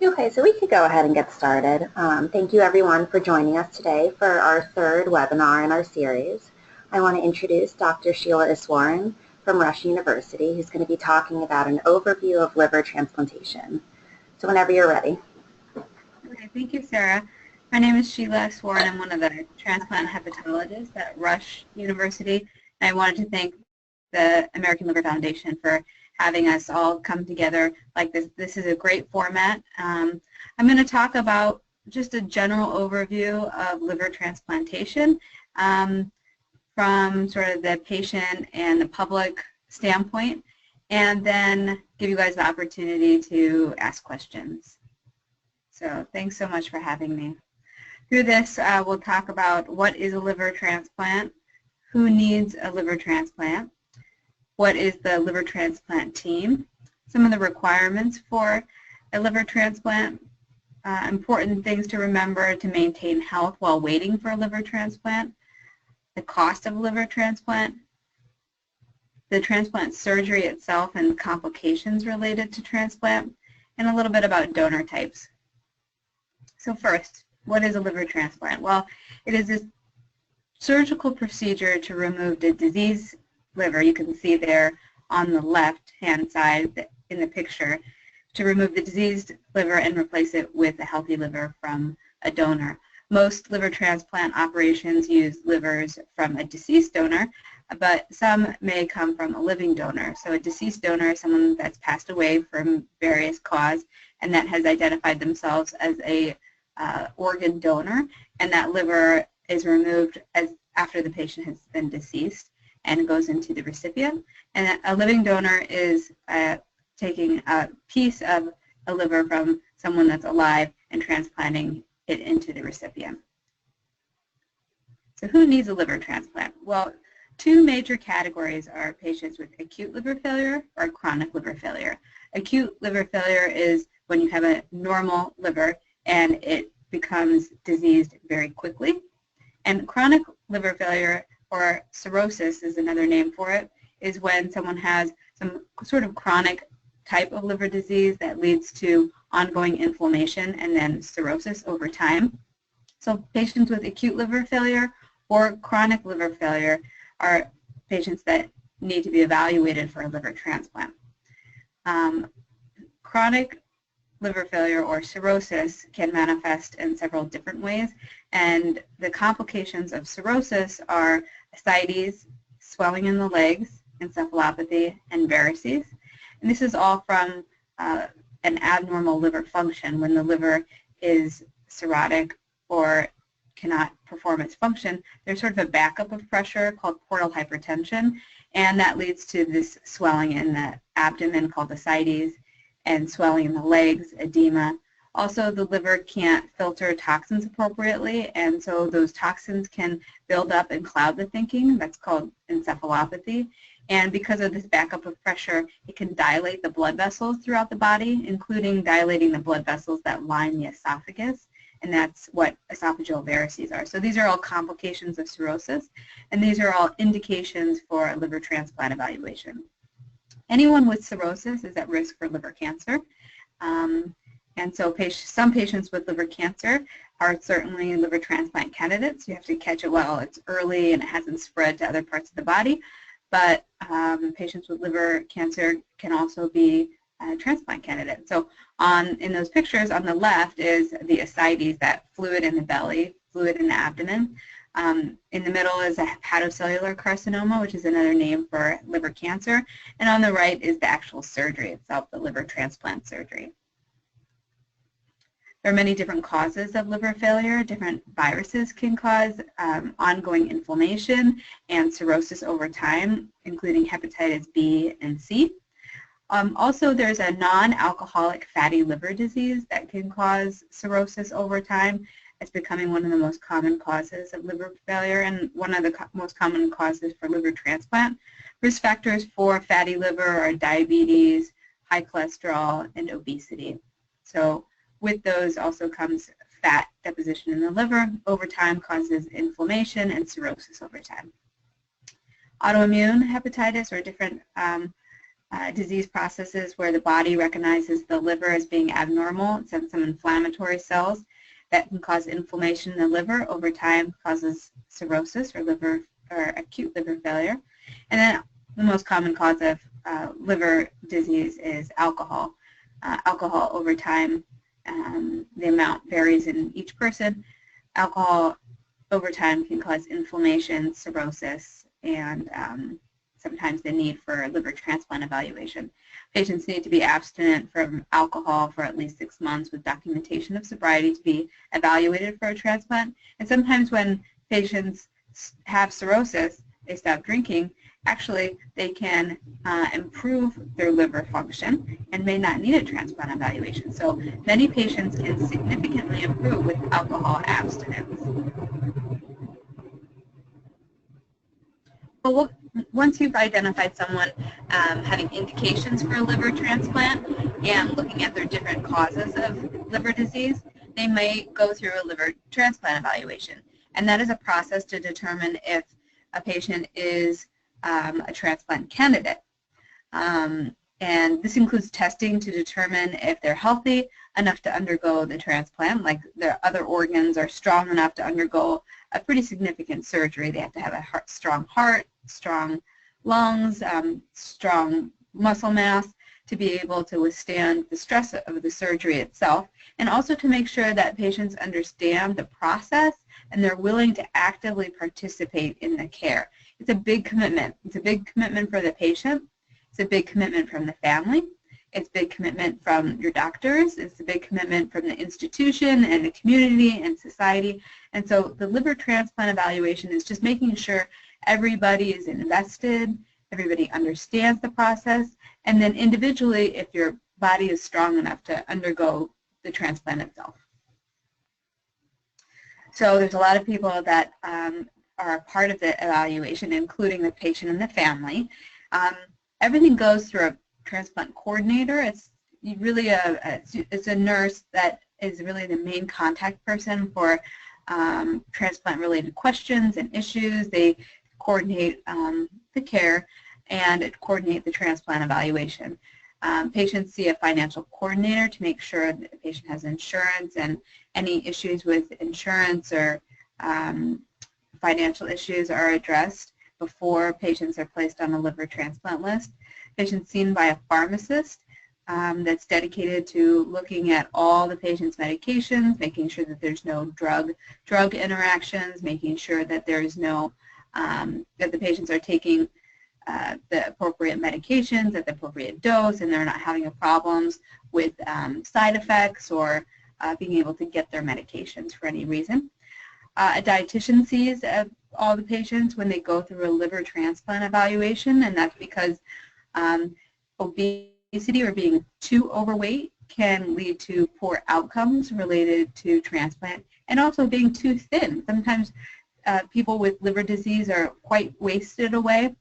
Okay, so we could go ahead and get started. Thank you everyone for joining us today for our third webinar in our series. I want to introduce Dr. Shelia Eswaran from Rush University, who's going to be talking about an overview of liver transplantation. So whenever you're ready. Okay, thank you, Sarah. My name is Shelia Eswaran. I'm one of the transplant hepatologists at Rush University, and I wanted to thank the American Liver Foundation for having us all come together like this. This is a great format. I'm going to talk about just a general overview of liver transplantation from sort of the patient and the public standpoint, and then give you guys the opportunity to ask questions. So thanks so much for having me. Through this, we'll talk about what is a liver transplant, who needs a liver transplant, what is the liver transplant team, some of the requirements for a liver transplant, important things to remember to maintain health while waiting for a liver transplant, the cost of a liver transplant, the transplant surgery itself and complications related to transplant, and a little bit about donor types. So first, what is a liver transplant? Well, it is a surgical procedure to remove the diseased liver. You can see there on the left-hand side in the picture, to remove the diseased liver and replace it with a healthy liver from a donor. Most liver transplant operations use livers from a deceased donor, but some may come from a living donor. So a deceased donor is someone that's passed away from various cause and that has identified themselves as a organ donor, and that liver is removed after the patient has been deceased and goes into the recipient. And a living donor is taking a piece of a liver from someone that's alive and transplanting it into the recipient. So who needs a liver transplant? Well, two major categories are patients with acute liver failure or chronic liver failure. Acute liver failure is when you have a normal liver and it becomes diseased very quickly. And chronic liver failure, or cirrhosis is another name for it, is when someone has some sort of chronic type of liver disease that leads to ongoing inflammation and then cirrhosis over time. So patients with acute liver failure or chronic liver failure are patients that need to be evaluated for a liver transplant. Chronic liver failure or cirrhosis can manifest in several different ways, and the complications of cirrhosis are ascites, swelling in the legs, encephalopathy, and varices. And this is all from an abnormal liver function. When the liver is cirrhotic or cannot perform its function, there's sort of a backup of pressure called portal hypertension, and that leads to this swelling in the abdomen called ascites, and swelling in the legs, edema. Also, the liver can't filter toxins appropriately, and so those toxins can build up and cloud the thinking. That's called encephalopathy. And because of this backup of pressure, it can dilate the blood vessels throughout the body, including dilating the blood vessels that line the esophagus, and that's what esophageal varices are. So these are all complications of cirrhosis, and these are all indications for a liver transplant evaluation. Anyone with cirrhosis is at risk for liver cancer. And so some patients with liver cancer are certainly liver transplant candidates. You have to catch it while it's early and it hasn't spread to other parts of the body. But patients with liver cancer can also be transplant candidates. So in those pictures on the left is the ascites, that fluid in the belly, fluid in the abdomen. In the middle is a hepatocellular carcinoma, which is another name for liver cancer. And on the right is the actual surgery itself, the liver transplant surgery. There are many different causes of liver failure. Different viruses can cause ongoing inflammation and cirrhosis over time, including hepatitis B and C. Also, there's a non-alcoholic fatty liver disease that can cause cirrhosis over time. It's becoming one of the most common causes of liver failure and one of the most common causes for liver transplant. Risk factors for fatty liver are diabetes, high cholesterol, and obesity. So with those also comes fat deposition in the liver over time, causes inflammation and cirrhosis over time. Autoimmune hepatitis or different disease processes where the body recognizes the liver as being abnormal and sends some inflammatory cells that can cause inflammation in the liver. Over time causes cirrhosis or acute liver failure. And then the most common cause of liver disease is alcohol. Alcohol over time, the amount varies in each person. Alcohol over time can cause inflammation, cirrhosis, and sometimes the need for liver transplant evaluation. Patients need to be abstinent from alcohol for at least 6 months with documentation of sobriety to be evaluated for a transplant. And sometimes when patients have cirrhosis, they stop drinking, actually they can improve their liver function and may not need a transplant evaluation. So many patients can significantly improve with alcohol abstinence. Well, once you've identified someone having indications for a liver transplant and looking at their different causes of liver disease, they may go through a liver transplant evaluation. And that is a process to determine if a patient is a transplant candidate. And this includes testing to determine if they're healthy enough to undergo the transplant, like their other organs are strong enough to undergo a pretty significant surgery. They have to have a strong heart, strong lungs, strong muscle mass to be able to withstand the stress of the surgery itself, and also to make sure that patients understand the process and they're willing to actively participate in the care. It's a big commitment. It's a big commitment for the patient. It's a big commitment from the family. It's a big commitment from your doctors. It's a big commitment from the institution and the community and society. And so the liver transplant evaluation is just making sure everybody is invested, everybody understands the process, and then individually if your body is strong enough to undergo the transplant itself. So there's a lot of people that are a part of the evaluation, including the patient and the family. Everything goes through a transplant coordinator. It's really it's a nurse that is really the main contact person for transplant-related questions and issues. They coordinate the care and coordinate the transplant evaluation. Patients see a financial coordinator to make sure that the patient has insurance, and any issues with insurance or financial issues are addressed before patients are placed on a liver transplant list. Patients seen by a pharmacist that's dedicated to looking at all the patient's medications, making sure that there's no drug interactions, making sure that there's no, that the patients are taking the appropriate medications at the appropriate dose and they're not having problems with side effects or being able to get their medications for any reason. A dietitian sees all the patients when they go through a liver transplant evaluation, and that's because obesity or being too overweight can lead to poor outcomes related to transplant, and also being too thin. Sometimes people with liver disease are quite wasted away,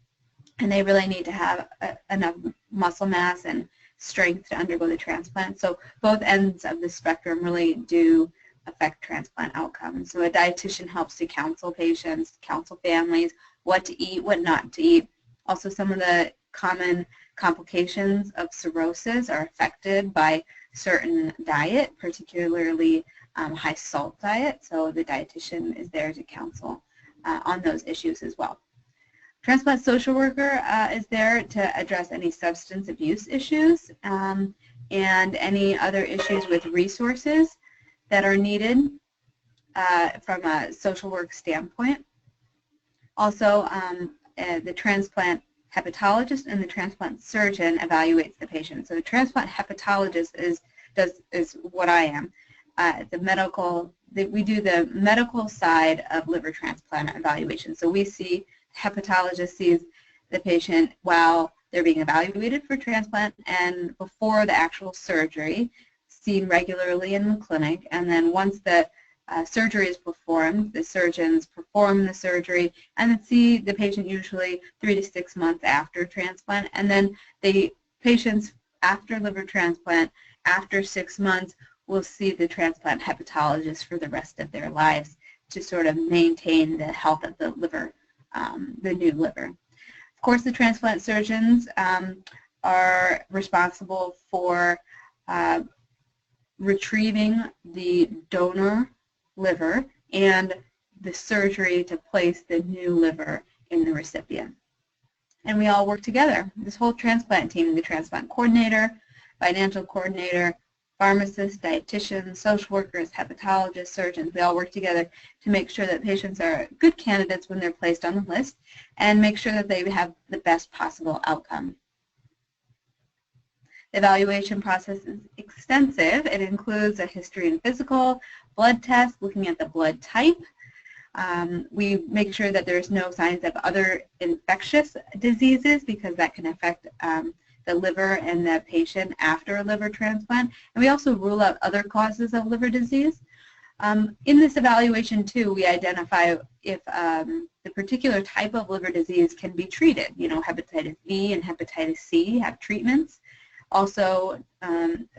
and they really need to have enough muscle mass and strength to undergo the transplant. So both ends of the spectrum really do affect transplant outcomes. So a dietitian helps to counsel patients, counsel families, what to eat, what not to eat. Also, some of the common complications of cirrhosis are affected by certain diet, particularly high salt diet. So the dietitian is there to counsel on those issues as well. Transplant social worker is there to address any substance abuse issues and any other issues with resources that are needed from a social work standpoint. Also, the transplant hepatologist and the transplant surgeon evaluates the patient. So the transplant hepatologist is what I am. We do the medical side of liver transplant evaluation. So we see, hepatologist sees the patient while they're being evaluated for transplant and before the actual surgery, seen regularly in the clinic, and then once the surgery is performed, the surgeons perform the surgery and then see the patient usually 3 to 6 months after transplant, and then the patients after liver transplant, after 6 months, will see the transplant hepatologist for the rest of their lives to sort of maintain the health of the liver, the new liver. Of course, the transplant surgeons are responsible for retrieving the donor liver and the surgery to place the new liver in the recipient. And we all work together. This whole transplant team, the transplant coordinator, financial coordinator, pharmacists, dietitians, social workers, hepatologists, surgeons, we all work together to make sure that patients are good candidates when they're placed on the list and make sure that they have the best possible outcome. The evaluation process is extensive. It includes a history and physical, blood test, looking at the blood type. We make sure that there's no signs of other infectious diseases because that can affect the liver and the patient after a liver transplant. And we also rule out other causes of liver disease. In this evaluation, too, we identify if the particular type of liver disease can be treated. You know, hepatitis B and hepatitis C have treatments. Also,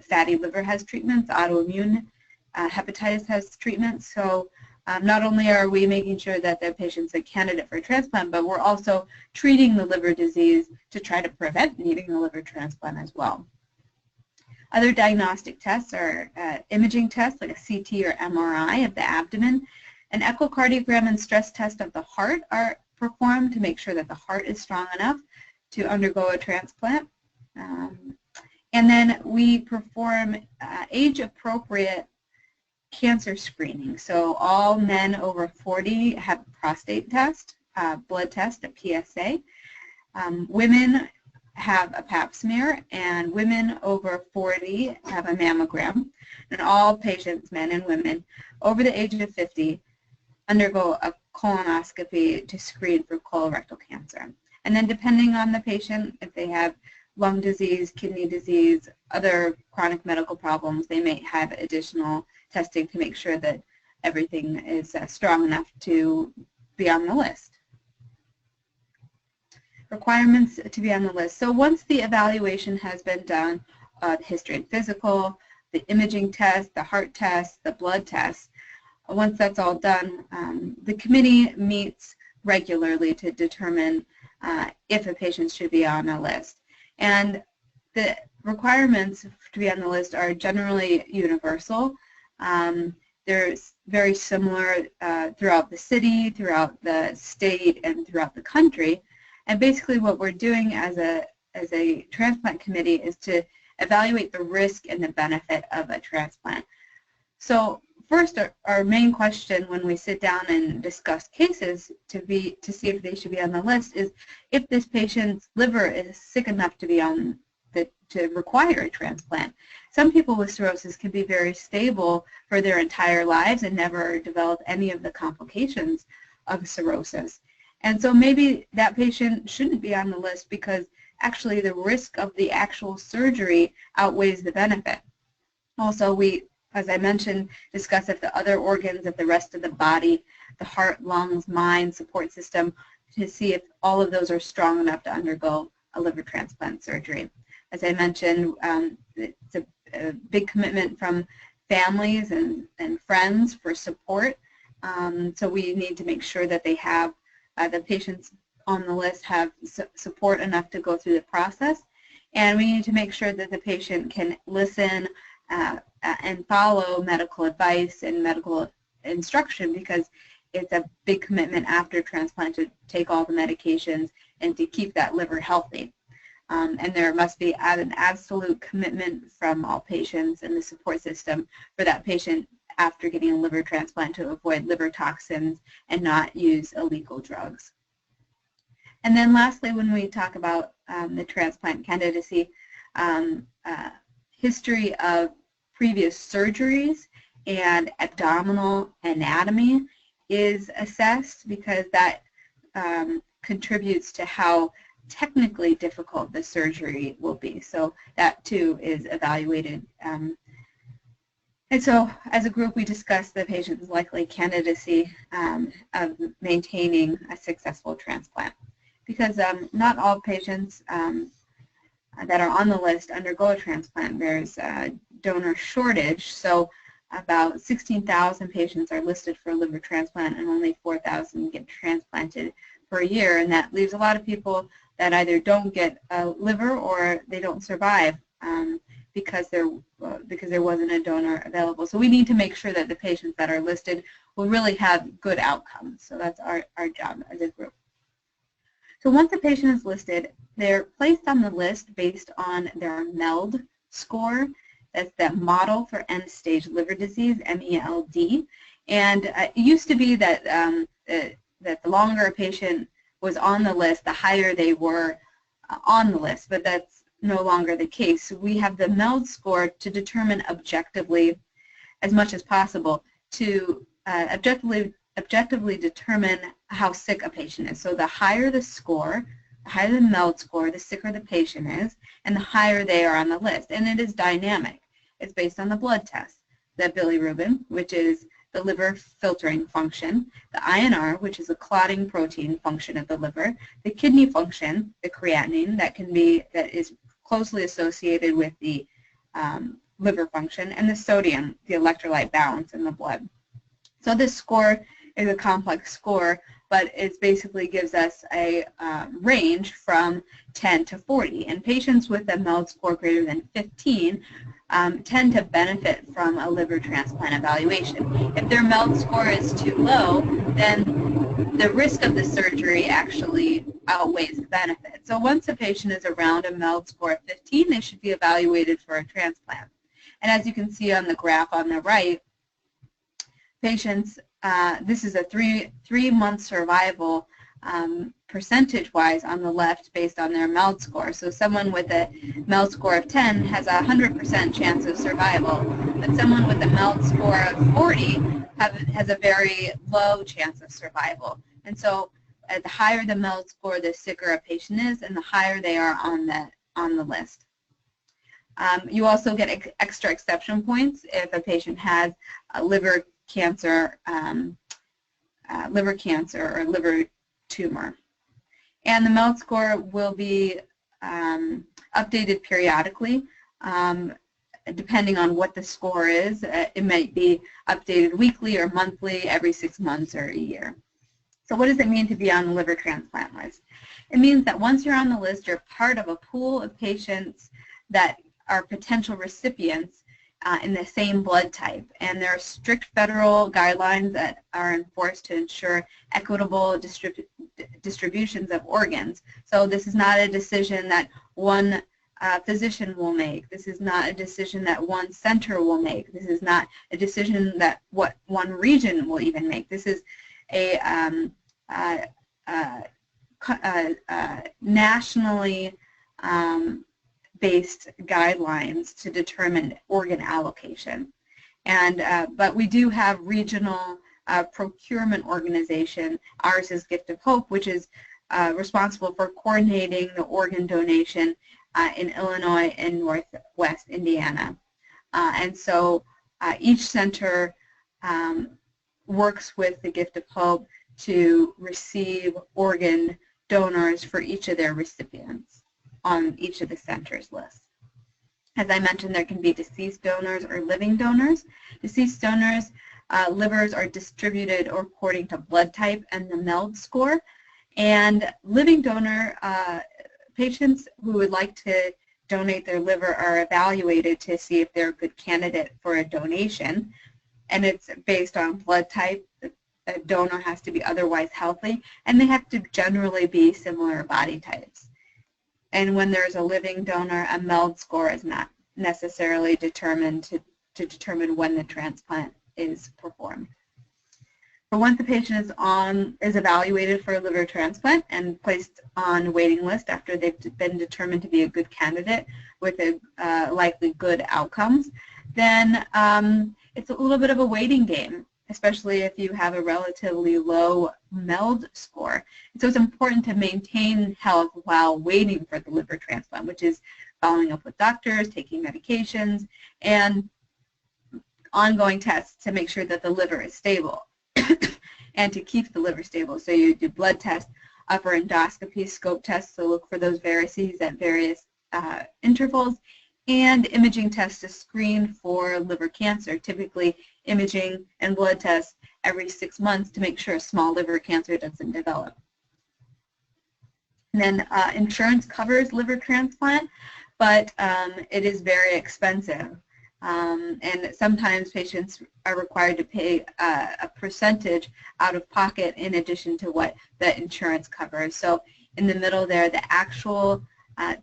fatty liver has treatments. Autoimmune hepatitis has treatments. So not only are we making sure that the patient's a candidate for transplant, but we're also treating the liver disease to try to prevent needing a liver transplant as well. Other diagnostic tests are imaging tests like a CT or MRI of the abdomen. An echocardiogram and stress test of the heart are performed to make sure that the heart is strong enough to undergo a transplant. And then we perform age-appropriate cancer screening. So all men over 40 have a prostate test, blood test, a PSA. Women have a pap smear, and women over 40 have a mammogram. And all patients, men and women, over the age of 50 undergo a colonoscopy to screen for colorectal cancer. And then depending on the patient, if they have lung disease, kidney disease, other chronic medical problems, they may have additional testing to make sure that everything is strong enough to be on the list. Requirements to be on the list. So once the evaluation has been done, the history and physical, the imaging test, the heart test, the blood test, once that's all done, the committee meets regularly to determine if a patient should be on a list. And the requirements to be on the list are generally universal. They're very similar throughout the city, throughout the state, and throughout the country. And basically what we're doing as a transplant committee is to evaluate the risk and the benefit of a transplant. So first, our main question when we sit down and discuss cases to see if they should be on the list is if this patient's liver is sick enough to be on to require a transplant. Some people with cirrhosis can be very stable for their entire lives and never develop any of the complications of cirrhosis. And so maybe that patient shouldn't be on the list because actually the risk of the actual surgery outweighs the benefit. Also, we, as I mentioned, discuss if the other organs of the rest of the body, the heart, lungs, mind, support system, to see if all of those are strong enough to undergo a liver transplant surgery. As I mentioned, it's a big commitment from families and friends for support. So we need to make sure that they have, the patients on the list have support enough to go through the process. And we need to make sure that the patient can listen and follow medical advice and medical instruction, because it's a big commitment after transplant to take all the medications and to keep that liver healthy. And there must be an absolute commitment from all patients in the support system for that patient after getting a liver transplant to avoid liver toxins and not use illegal drugs. And then lastly, when we talk about the transplant candidacy, history of previous surgeries and abdominal anatomy is assessed, because that contributes to how technically difficult the surgery will be. So that too is evaluated. And so as a group, we discuss the patient's likely candidacy of maintaining a successful transplant, because not all patients that are on the list undergo a transplant. There's a donor shortage, so about 16,000 patients are listed for a liver transplant and only 4,000 get transplanted per year, and that leaves a lot of people that either don't get a liver or they don't survive because there wasn't a donor available. So we need to make sure that the patients that are listed will really have good outcomes. So that's our job as a group. So once a patient is listed, they're placed on the list based on their MELD score. That's that Model for End-Stage Liver Disease, MELD. And it used to be that that the longer a patient was on the list, the higher they were on the list, but that's no longer the case. So we have the MELD score to determine objectively, as much as possible, to objectively determine how sick a patient is. So the higher the score, the higher the MELD score, the sicker the patient is, and the higher they are on the list. And it is dynamic. It's based on the blood test, the bilirubin, which is the liver filtering function, the INR, which is a clotting protein function of the liver, the kidney function, the creatinine, that is closely associated with the liver function, and the sodium, the electrolyte balance in the blood. So this score is a complex score, but it basically gives us a range from 10 to 40. And patients with a MELD score greater than 15 tend to benefit from a liver transplant evaluation. If their MELD score is too low, then the risk of the surgery actually outweighs the benefit. So once a patient is around a MELD score of 15, they should be evaluated for a transplant. And as you can see on the graph on the right, patients, this is a three-month survival percentage-wise on the left based on their MELD score. So someone with a MELD score of 10 has a 100% chance of survival, but someone with a MELD score of 40 has a very low chance of survival. And so the higher the MELD score, the sicker a patient is, and the higher they are on the list. You also get extra exception points if a patient has a liver cancer or liver tumor. And the MELD score will be updated periodically depending on what the score is. It might be updated weekly or monthly, every 6 months or a year. So what does it mean to be on the liver transplant list? It means that once you're on the list, you're part of a pool of patients that are potential recipients in the same blood type. And there are strict federal guidelines that are enforced to ensure equitable distributions of organs. So this is not a decision that one physician will make. This is not a decision that one center will make. This is not a decision that one region will even make. This is a nationally based guidelines to determine organ allocation. And but we do have regional procurement organization. Ours is Gift of Hope, which is responsible for coordinating the organ donation in Illinois and Northwest Indiana. And so each center works with the Gift of Hope to receive organ donors for each of their recipients on each of the centers' lists. As I mentioned, there can be deceased donors or living donors. Deceased donors, livers are distributed according to blood type and the MELD score. And living donor patients who would like to donate their liver are evaluated to see if they're a good candidate for a donation. And it's based on blood type. The donor has to be otherwise healthy, and they have to generally be similar body types. And when there's a living donor, a MELD score is not necessarily determined to determine when the transplant is performed. But once the patient is evaluated for a liver transplant and placed on a waiting list after they've been determined to be a good candidate with a likely good outcomes, then it's a little bit of a waiting game, especially if you have a relatively low MELD score. And so it's important to maintain health while waiting for the liver transplant, which is following up with doctors, taking medications, and ongoing tests to make sure that the liver is stable and to keep the liver stable. So you do blood tests, upper endoscopy, scope tests to look for those varices at various intervals, and imaging tests to screen for liver cancer, typically imaging and blood tests every 6 months to make sure small liver cancer doesn't develop. And then insurance covers liver transplant, but it is very expensive. And sometimes patients are required to pay a percentage out of pocket in addition to what the insurance covers. So in the middle there, the actual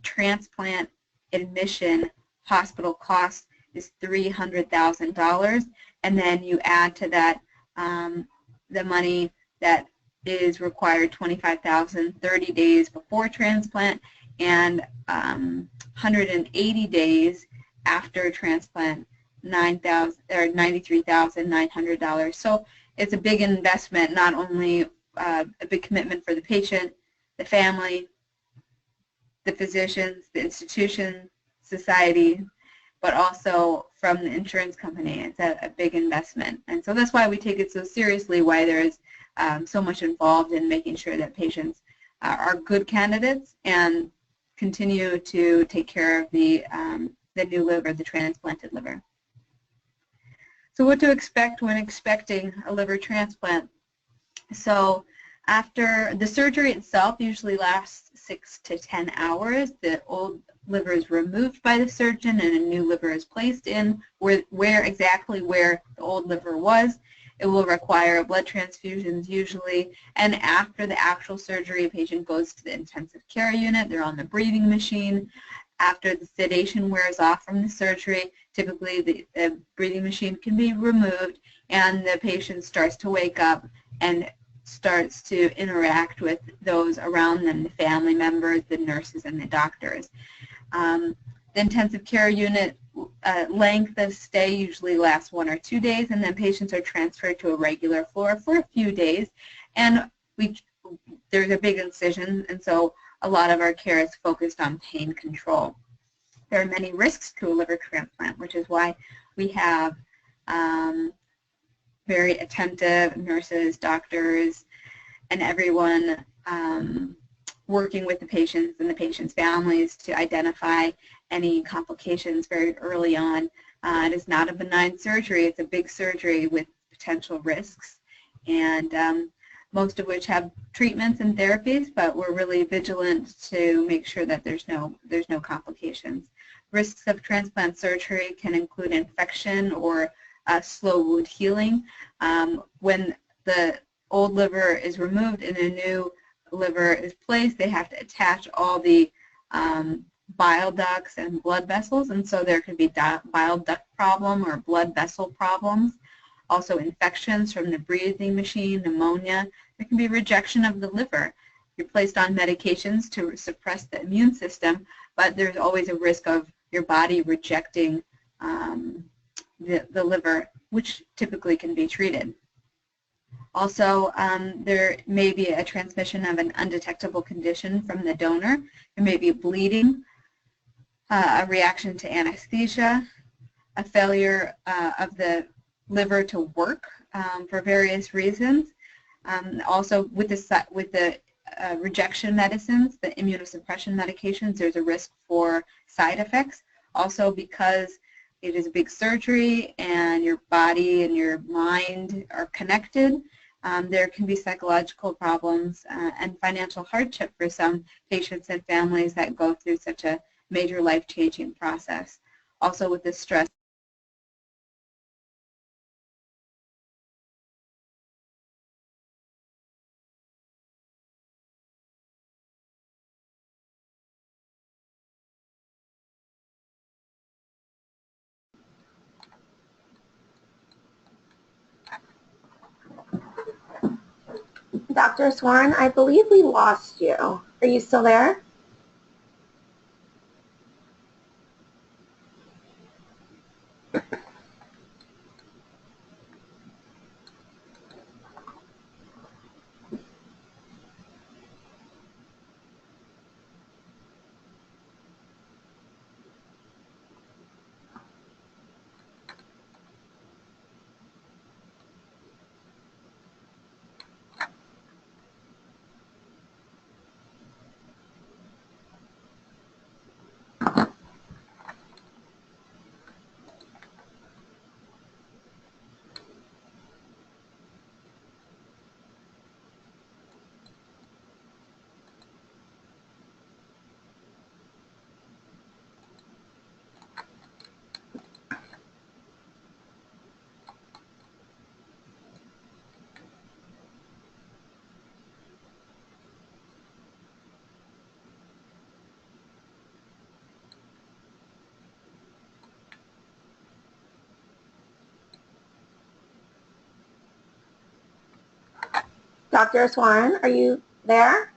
transplant admission hospital cost is $300,000, and then you add to that the money that is required, $25,000 30 days before transplant and 180 days after transplant, $93,900. So it's a big investment, not only a big commitment for the patient, the family, the physicians, the institution, society, but also from the insurance company. It's a big investment. And so that's why we take it so seriously, why there is so much involved in making sure that patients are good candidates and continue to take care of the new liver, the transplanted liver. So what to expect when expecting a liver transplant? So after the surgery itself usually lasts 6 to 10 hours. The old liver is removed by the surgeon and a new liver is placed in exactly where the old liver was. It will require blood transfusions usually, and after the actual surgery, a patient goes to the intensive care unit. They're on the breathing machine. After the sedation wears off from the surgery, typically the breathing machine can be removed and the patient starts to wake up and starts to interact with those around them, the family members, the nurses, and the doctors. The intensive care unit length of stay usually lasts 1 or 2 days, and then patients are transferred to a regular floor for a few days. And there's a big incision, and so a lot of our care is focused on pain control. There are many risks to a liver transplant, which is why we have very attentive nurses, doctors, and everyone working with the patients and the patients' families to identify any complications very early on. It is not a benign surgery. It's a big surgery with potential risks, and most of which have treatments and therapies, but we're really vigilant to make sure that there's no complications. Risks of transplant surgery can include infection or slow wound healing. When the old liver is removed and a new liver is placed, they have to attach all the bile ducts and blood vessels, and so there could be bile duct problem or blood vessel problems. Also infections from the breathing machine, pneumonia. There can be rejection of the liver. You're placed on medications to suppress the immune system, but there's always a risk of your body rejecting the liver, which typically can be treated. Also, there may be a transmission of an undetectable condition from the donor. There may be bleeding, a reaction to anesthesia, a failure of the liver to work for various reasons. Also, with the rejection medicines, the immunosuppression medications, there's a risk for side effects. Also, because it is a big surgery and your body and your mind are connected, there can be psychological problems and financial hardship for some patients and families that go through such a major life-changing process. Also, with the stress. Dr. Eswaran, I believe we lost you. Are you still there? Dr. Eswaran, are you there?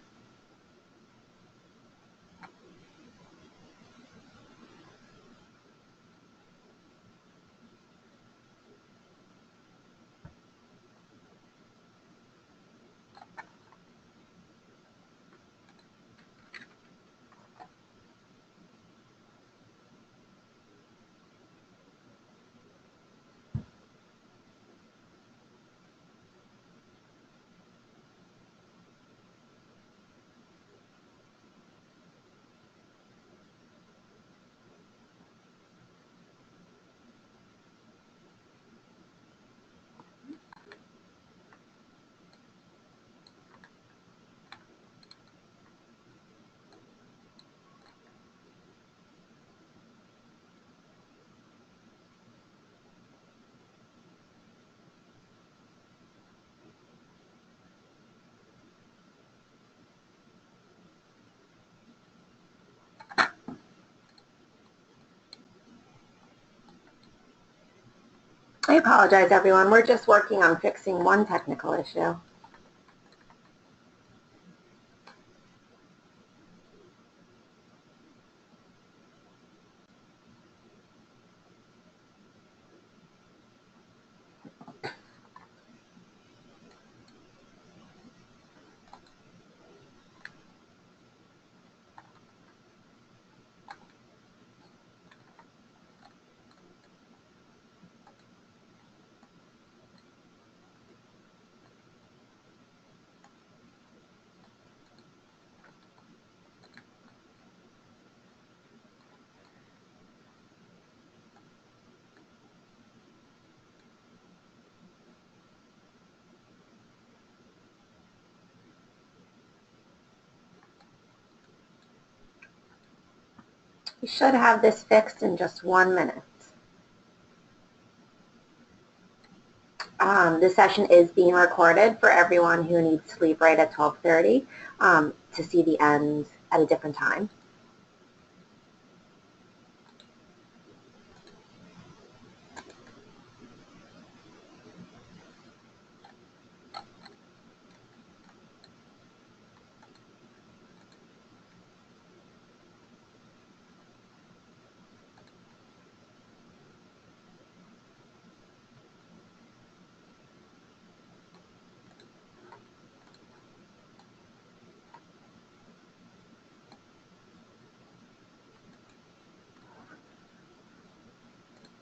I apologize, everyone. We're just working on fixing one technical issue. We should have this fixed in just 1 minute. This session is being recorded for everyone who needs to leave right at 12:30 to see the end at a different time.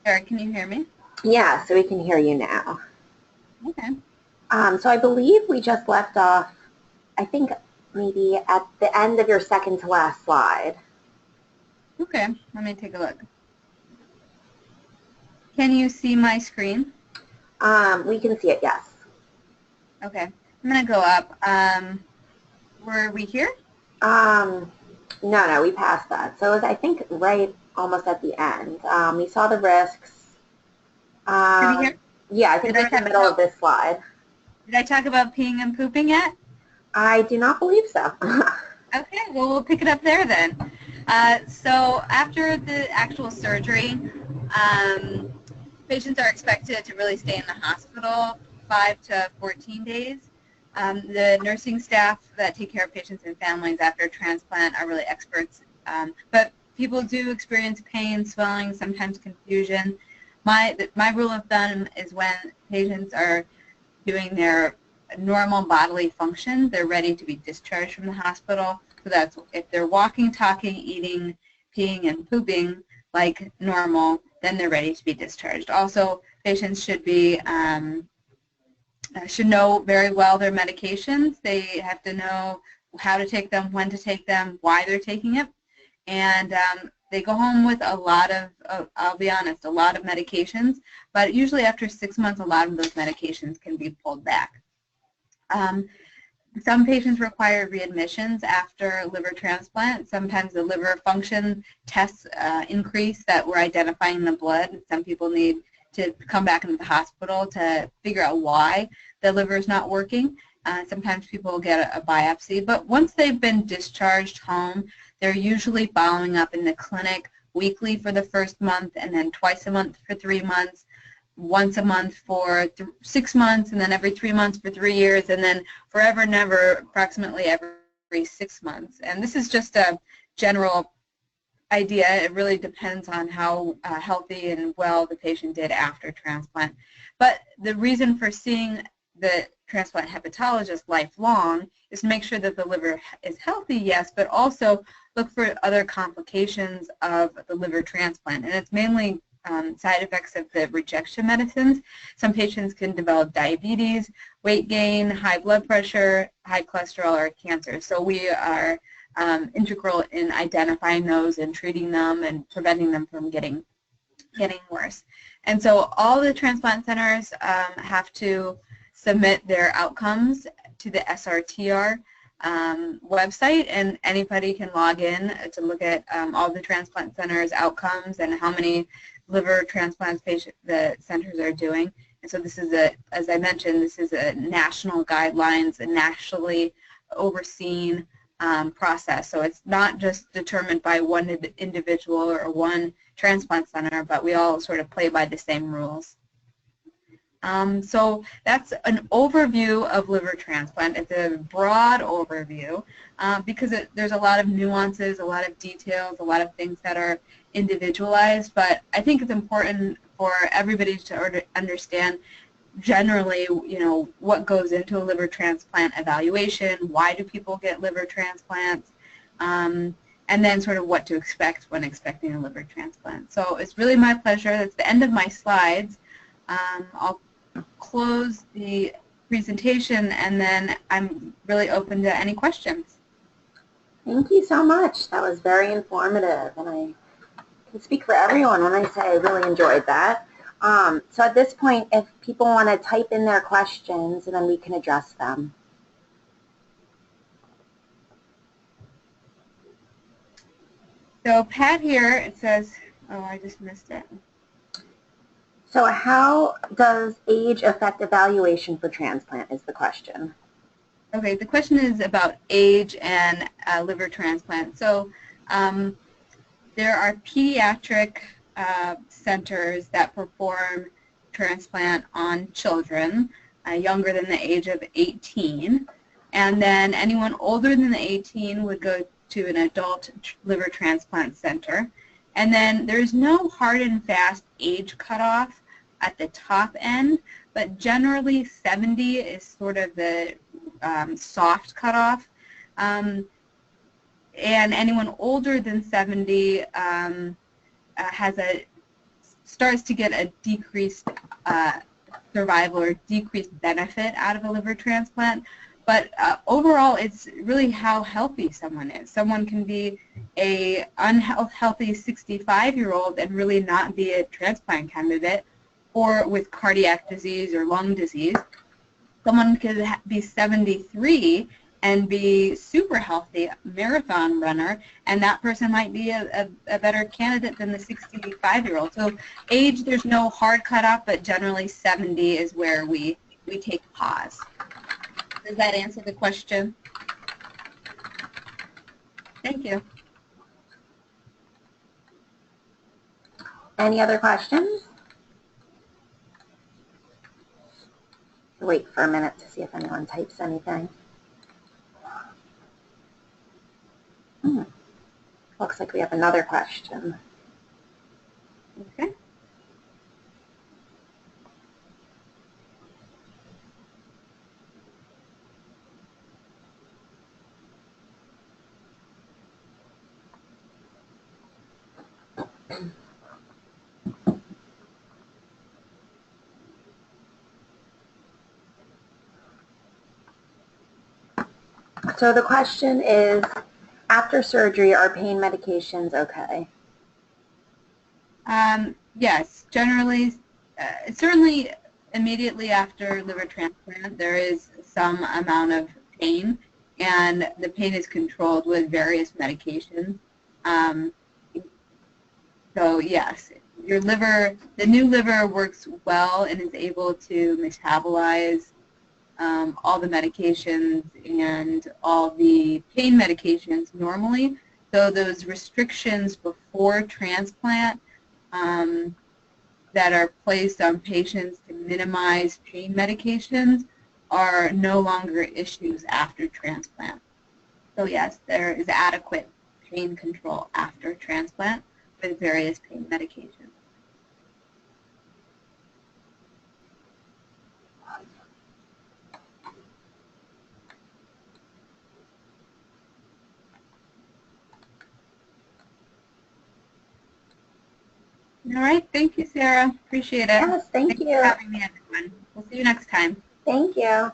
Eric, can you hear me? Yeah, so we can hear you now. Okay. So I believe we just left off, I think maybe at the end of your second to last slide. Okay, let me take a look. Can you see my screen? We can see it, yes. Okay, I'm going to go up. Were we here? No, we passed that. So it was, I think, right almost at the end. We saw the risks. Yeah, I think we're in the middle of this slide. Did I talk about peeing and pooping yet? I do not believe so. Okay, well, we'll pick it up there then. So after the actual surgery, patients are expected to really stay in the hospital 5 to 14 days. The nursing staff that take care of patients and families after transplant are really experts, but people do experience pain, swelling, sometimes confusion. My rule of thumb is when patients are doing their normal bodily function, they're ready to be discharged from the hospital. So that's if they're walking, talking, eating, peeing, and pooping like normal, then they're ready to be discharged. Also, patients should know very well their medications. They have to know how to take them, when to take them, why they're taking it. And they go home with a lot of, I'll be honest, a lot of medications, but usually after 6 months, a lot of those medications can be pulled back. Some patients require readmissions after liver transplant. Sometimes the liver function tests increase that we're identifying in the blood. Some people need to come back into the hospital to figure out why the liver is not working. Sometimes people get a biopsy, but once they've been discharged home, they're usually following up in the clinic weekly for the first month and then twice a month for 3 months. once a month for 6 months, and then every 3 months for 3 years, and then forever and ever approximately every 6 months. And this is just a general idea. It really depends on how healthy and well the patient did after transplant. But the reason for seeing the transplant hepatologist lifelong is to make sure that the liver is healthy, yes, but also look for other complications of the liver transplant. And it's mainly side effects of the rejection medicines. Some patients can develop diabetes, weight gain, high blood pressure, high cholesterol, or cancer. So we are integral in identifying those and treating them and preventing them from getting worse. And so all the transplant centers have to submit their outcomes to the SRTR website, and anybody can log in to look at all the transplant centers' outcomes and how many liver transplants the centers are doing. And so this is as I mentioned, this is a national guidelines, a nationally overseen process. So it's not just determined by one individual or one transplant center, but we all sort of play by the same rules. So that's an overview of liver transplant. It's a broad overview because there's a lot of nuances, a lot of details, a lot of things that are individualized, but I think it's important for everybody to understand generally, you know, what goes into a liver transplant evaluation, why do people get liver transplants, and then sort of what to expect when expecting a liver transplant. So it's really my pleasure. That's the end of my slides. I'll close the presentation, and then I'm really open to any questions. Thank you so much. That was very informative, and I can speak for everyone when I say I really enjoyed that. So at this point, if people want to type in their questions, and then we can address them. So Pat here, it says, oh, I just missed it. So how does age affect evaluation for transplant is the question. Okay, the question is about age and liver transplant. So there are pediatric centers that perform transplant on children younger than the age of 18. And then anyone older than the 18 would go to an adult liver transplant center. And then there's no hard and fast age cutoff at the top end, but generally 70 is sort of the soft cutoff. And anyone older than 70 starts to get a decreased survival or decreased benefit out of a liver transplant. But overall, it's really how healthy someone is. Someone can be an unhealthy 65-year-old and really not be a transplant candidate, or with cardiac disease or lung disease. Someone could be 73 and be super healthy marathon runner, and that person might be a better candidate than the 65-year-old. So age, there's no hard cutoff, but generally 70 is where we take pause. Does that answer the question? Thank you. Any other questions? Wait for a minute to see if anyone types anything. Looks like we have another question. Okay. So the question is, after surgery, are pain medications okay? Yes, generally, certainly immediately after liver transplant, there is some amount of pain, and the pain is controlled with various medications. So yes, your liver, the new liver works well and is able to metabolize all the medications and all the pain medications normally. So those restrictions before transplant, that are placed on patients to minimize pain medications are no longer issues after transplant. So yes, there is adequate pain control after transplant with various pain medications. All right, thank you, Sarah. Appreciate it. Yes, thank Thanks you. for having me, everyone. We'll see you next time. Thank you.